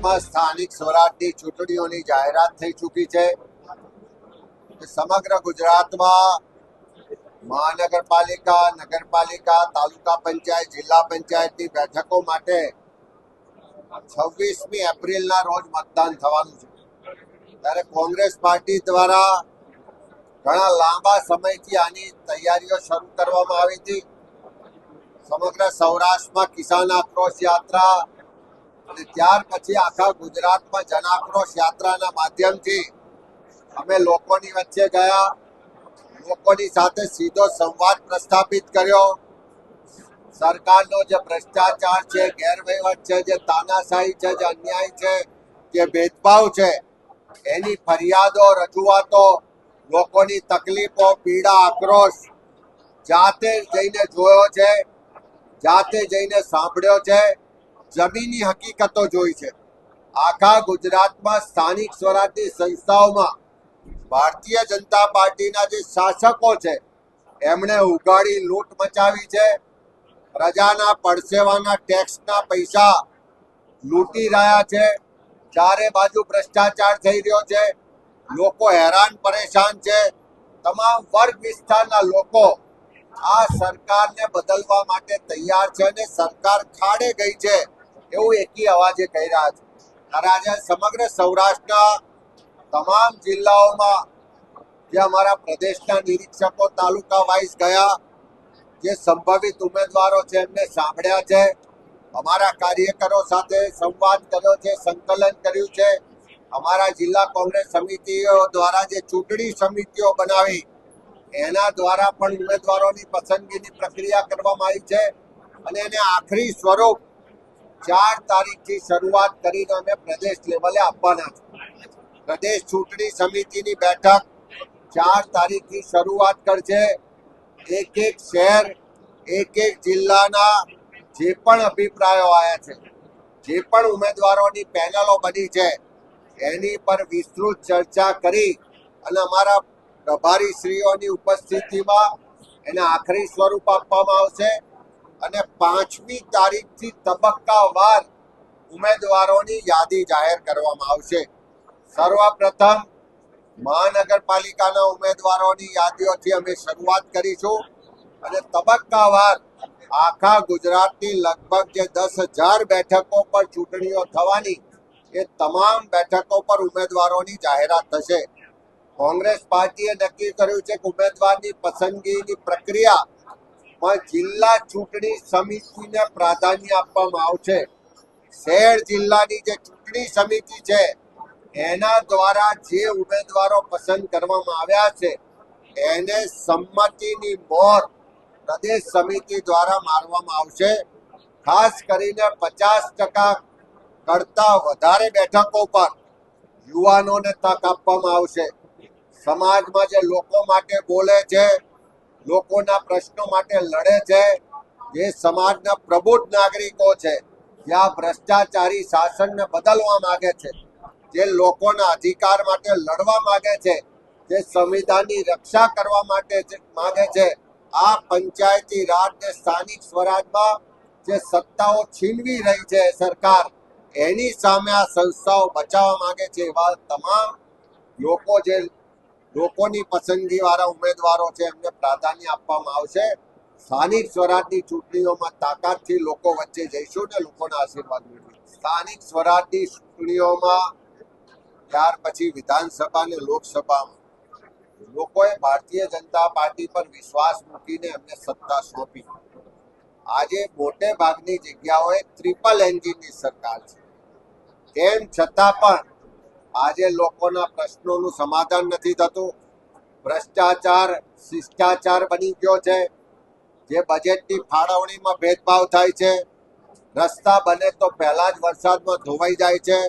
ગુજરાતમાં સ્થાનિક સ્વરાજની ચૂંટણીઓની જાહેરાત થઈ ચૂકી છે. સમગ્ર ગુજરાતમાં મહાનગરપાલિકા, નગરપાલિકા, તાલુકા પંચાયત, જિલ્લા પંચાયતની બેઠકો માટે 26મી એપ્રિલના રોજ મતદાન થવાનું છે. ત્યારે કોંગ્રેસ પાર્ટી દ્વારા ઘણા લાંબા સમયથી આની તૈયારીઓ શરૂ કરવામાં આવી હતી. સમગ્ર સૌરાષ્ટ્રમાં કિસાન આક્રોશ યાત્રા અને ત્યાર પછી આખા ગુજરાતમાં જન આક્રોશ યાત્રાના માધ્યમથી અમે લોકોની વચ્ચે ગયા, લોકોની સાથે સીધો સંવાદ પ્રસ્થાપિત કર્યો. સરકારનો જે ભ્રષ્ટાચાર છે, ગેરવહીવટ છે, જે તાનાશાહી છે, જે અન્યાય છે, જે ભેદભાવ છે, એની ફરિયાદો, રજૂઆતો, લોકોની તકલીફો, પીડા, આક્રોશ જાતે જઈને જોયો છે, જાતે જઈને સાંભળ્યો છે, જમીની હકીકતો જોઈ છે. આખા ગુજરાતમાં સ્થાનિક સ્વરાજની સંસ્થાઓમાં ભારતીય જનતા પાર્ટીના જે શાસકો છે એમણે ઉઘાડી લૂંટ મચાવી છે. પ્રજાના પડસેવાના ટેક્સના પૈસા લૂંટી રહ્યા છે. ચારે બાજુ ભ્રષ્ટાચાર થઈ રહ્યો છે. લોકો હેરાન પરેશાન છે. તમામ વર્ગ વિસ્તારના લોકો આ સરકારને બદલવા માટે તૈયાર છે અને સરકાર ખાડે ગઈ છે એવું એકી અવાજે કહી રહ્યા છે. ત્યારે આજે સમગ્ર સૌરાષ્ટ્રના તમામ જિલ્લાઓમાં જે અમારા પ્રદેશના નિરીક્ષકો તાલુકા વાઇઝ ગયા, જે સંભવિત ઉમેદવારો છે એમને સાંભળ્યા છે, અમારા કાર્યકરો સાથે સંવાદ કર્યો છે, સંકલન કર્યું છે. અમારા જિલ્લા કોંગ્રેસ સમિતિઓ દ્વારા જે ચૂંટણી સમિતિઓ બનાવી એના દ્વારા પણ ઉમેદવારોની પસંદગીની પ્રક્રિયા કરવામાં આવી છે અને એને આખરી સ્વરૂપ 4 તારીખથી શરૂઆત કરીને અમે પ્રદેશ લેવલે આપવાના છે. પ્રદેશ ચૂંટણી સમિતિની બેઠક 4 તારીખથી શરૂઆત કરશે. એક એક શહેર, એક એક જિલ્લાના જે પણ અભિપ્રાયો આવ્યા છે, જે પણ ઉમેદવારોની પેનલો બની છે એની પર વિસ્તૃત ચર્ચા કરી અને અમારા પ્રભારીશ્રીઓની ઉપસ્થિતિમાં એને આખરી સ્વરૂપ આપવામાં આવશે અને 5મી તારીખથી તબક્કાવાર ઉમેદવારોની યાદી જાહેર કરવામાં આવશે. સર્વપ્રથમ મહાનગરપાલિકાના ઉમેદવારોની યાદીઓથી અમે શરૂઆત કરીશું અને તબક્કાવાર આખા ગુજરાતની લગભગ જે 10,000 બેઠકો પર ચૂંટણીઓ થવાની એ તમામ બેઠકો પર ઉમેદવારોની જાહેરાત થશે. કોંગ્રેસ પાર્ટીએ નક્કી કર્યું છે કે ઉમેદવારની પસંદગીની પ્રક્રિયામાં જિલ્લા ચૂંટણી સમિતિને પ્રાધાન્ય આપવામાં આવશે. શહેર જિલ્લાની જે ચૂંટણી સમિતિ છે એના દ્વારા જે ઉમેદવારો પસંદ કરવામાં આવ્યા છે એને સંમતિની મોહર પ્રદેશ સમિતિ દ્વારા મારવામાં આવશે. ખાસ કરીને 50% કરતા વધારે બેઠકો પર યુવાનોને તક આપવામાં આવશે. સમાજમાં જે લોકો માટે બોલે છે, લોકોના પ્રશ્નો માટે લડે છે, જે સમાજના પ્રબુદ્ધ નાગરિકો છે, જે આ ભ્રષ્ટાચારી શાસનને બદલવા માંગે છે, જે લોકોના અધિકાર માટે લડવા માંગે છે, જે સંવિધાનની રક્ષા કરવા માટે માંગે છે, આ પંચાયતી રાજ ને સ્થાનિક સ્વરાજમાં જે સત્તાઓ છીનવી રહી છે સરકાર, એની સામે આ સંસ્થાઓ બચાવવા માંગે છે એવા તમામ લોકો, જે લોકોની પસંદગી વાળા ઉમેદવારો છે એમને પ્રાધાન્ય આપવામાં આવશે. સ્થાનિક સ્વરાજની ચૂંટણીઓમાં તાકાતથી લોકો વચ્ચે જઈશું ને લોકોના આશીર્વાદ મેળવીશું. સ્થાનિક સ્વરાજની ચૂંટણીઓમાં ત્યાર પછી વિધાનસભા અને લોકસભામાં લોકોએ ભારતીય જનતા પાર્ટી પર વિશ્વાસ મૂકીને એમને સત્તા સોંપી. આજે મોટે ભાગની જગ્યાઓએ ટ્રિપલ એન્જિનની સરકાર છે. તેમ છતાં પણ આજે લોકોના પ્રશ્નોનું સમાધાન નથી થતું. ભ્રષ્ટાચાર શિષ્ટાચાર બની ગયો છે. જે બજેટની ફાળવણીમાં ભેદભાવ થાય છે. રસ્તા બને તો પહેલા જ વરસાદમાં ધોવાઈ જાય છે.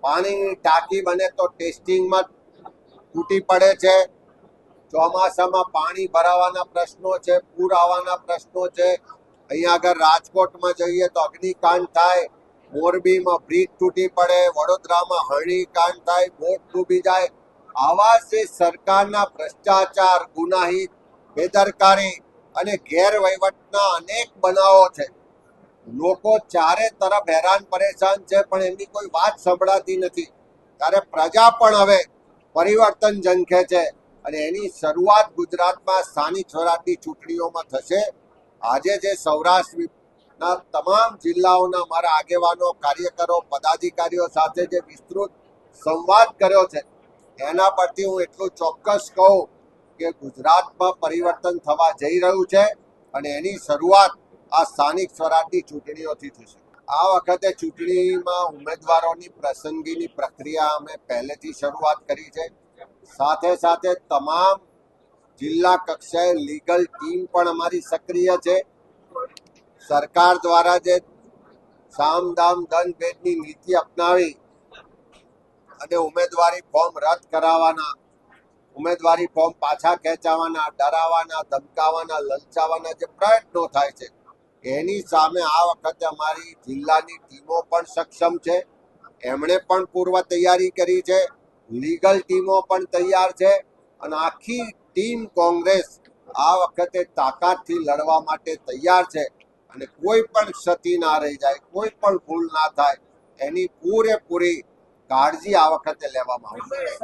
પાણીની ટાંકી બને તો ટેસ્ટિંગમાં તૂટી પડે છે. ચોમાસામાં પાણી ભરાવાના પ્રશ્નો છે, પૂર આવવાના પ્રશ્નો છે. અહીંયા આગળ રાજકોટમાં જઈએ તો અગ્નિકાંડ થાય, મોરબીમાં બ્રિજ તૂટી પડે, વડોદરામાં હરણીકાંડ થાય, બોટ ડૂબી જાય. આવા જે સરકારના ભ્રષ્ટાચાર, ગુનાહિત, બેદરકારી અને ગેરવહીવટના અનેક બનાવો છે. લોકો ચારે તરફ હેરાન પરેશાન છે, પણ એમની કોઈ વાત સંભળાતી નથી. ત્યારે પ્રજા પણ હવે પરિવર્તન ઝંખે છે અને એની શરૂઆત ગુજરાતમાં સ્થાનિક સ્વરાજની ચૂંટણીઓમાં થશે. આજે જે સૌરાષ્ટ્રના તમામ જિલ્લાઓના મારા આગેવાનો, કાર્યકરો, પદાધિકારીઓ સાથે જે વિસ્તૃત સંવાદ કર્યો છે, એના પરથી હું એટલું ચોક્કસ કહું કે ગુજરાતમાં પરિવર્તન થવા જઈ રહ્યું છે અને એની શરૂઆત આ સ્થાનિક સ્વરાજની ચૂંટણીઓથી થશે. આ વખતે ચૂંટણીમાં ઉમેદવારોની પસંદગીની પ્રક્રિયા અમે પહેલેથી શરૂઆત કરી છે. સાથે સાથે તમામ જિલ્લા કક્ષાએ લીગલ ટીમ પણ અમારી સક્રિય છે. સરકાર દ્વારા જે સામ દામ દંડ ભેદની નીતિ અપનાવી અને ઉમેદવારી ફોર્મ રદ કરાવવાના, ઉમેદવારી ફોર્મ પાછા ખેંચાવાના, ડરાવવાના, ધમકાવવાના, લલચાવવાના જે પ્રયત્નો થાય છે, એની સામે આ વખતે અમારી જિલ્લાની ટીમો પણ સક્ષમ છે. એમણે પણ પૂર્વ તૈયારી કરી છે, લીગલ ટીમો પણ તૈયાર છે અને આખી ટીમ કોંગ્રેસ આ વખતે તાકાતથી લડવા માટે તૈયાર છે અને કોઈ પણ ક્ષતિ ના રહી જાય, કોઈ પણ ભૂલ ના થાય, એની પૂરેપૂરી કાળજી આ વખતે લેવામાં આવશે.